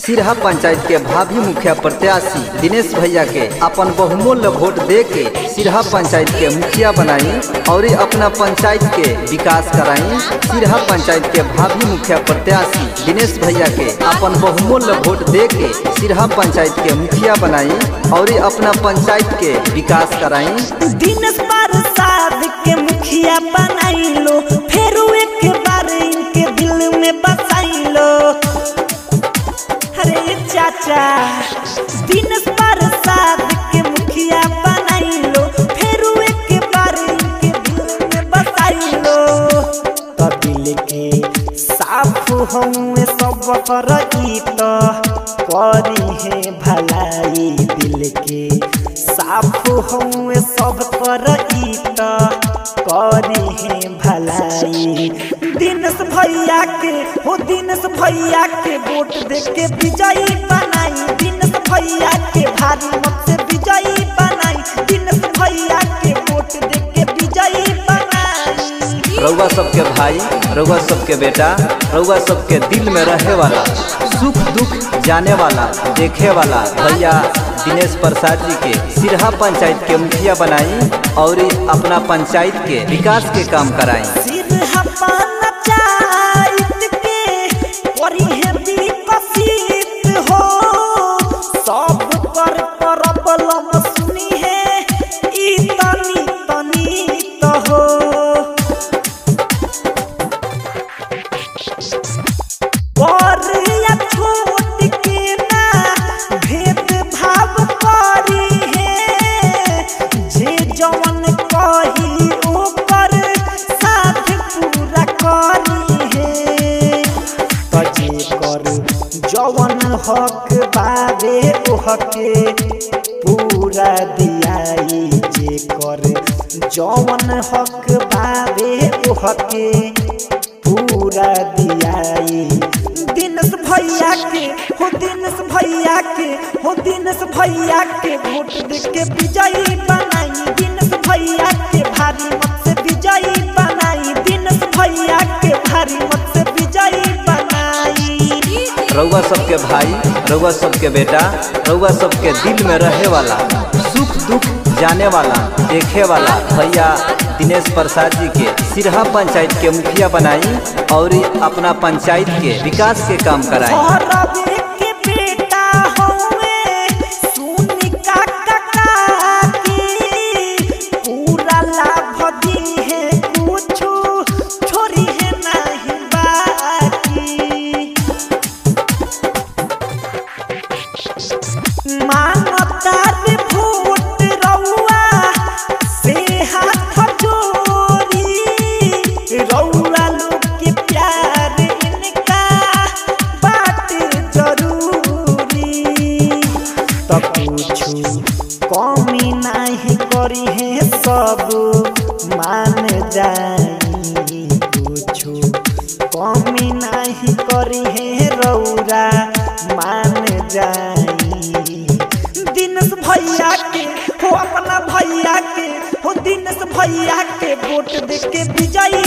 सिरहा पंचायत के भावी मुखिया प्रत्याशी दिनेश भैया के अपन बहुमूल्य वोट दे के सिरहा पंचायत के मुखिया बनाई और अपना पंचायत के विकास कराई। सिरहा पंचायत के भावी मुखिया प्रत्याशी दिनेश भैया के अपन बहुमूल्य वोट दे के सिरहा पंचायत के मुखिया बनाई और अपना पंचायत के विकास कराई। दिनेश प्रसाद के मुखिया बनाई लो, फिर एक बार इनके दिल में बसाई लो। अरे चाचा दिनेश प्रसाद के मुखिया बनाई लो, फिर एक बार इनके दिल में बसाई लो। तो दिल के साफ होंगे सब पर करी है भलाई, दिल के साफ होंगे सब पर करी है भलाई। दिनेश भैया के दिनेश भैया के वोट दे के विजयी बनाई, दिनेश भैया के भारी मत से विजयी बनाई, दिनेश भैया के वोट दे के विजयी बनाई। रउआ सबके भाई, रउआ सबके बेटा, रउआ सबके दिल में रहे वाला, सुख दुख जाने वाला, देखे वाला भैया दिनेश प्रसाद जी के सिरहा पंचायत के मुखिया बनाई और अपना पंचायत के विकास के काम कराई। सिरहा पंचायत के करी है विकसित हो, सब पर प्रॉब्लम सुनी है इतनी तनी तो हो। जवन हक बाबे ओहके पूरा दियाई, जे कर जवन हक बाबे ओहके पूरा दियाई। दिनेश भैया के दिनेश भैया के दिनेश भैया के वोट दे के विजयी बनाई, दिनेश भैया के भारी मत से विजयी बनाई, दिनेश भैया के भारी मत से विजयी बनाई। रउआ सबके भाई, रउआ सबके बेटा, रउआ सबके दिल में रहे वाला, सुख दुख जाने वाला, देखे वाला भैया दिनेश प्रसाद जी के सिरहा पंचायत के मुखिया बनाई और अपना पंचायत के विकास के काम कराई। कमी नहीं करी है सब मान जाई, कुछ कमी नहीं करी है रौरा मान जाई। दिनेश भैया के अपना भैया के दिनेश भैया के वोट दे के विजयी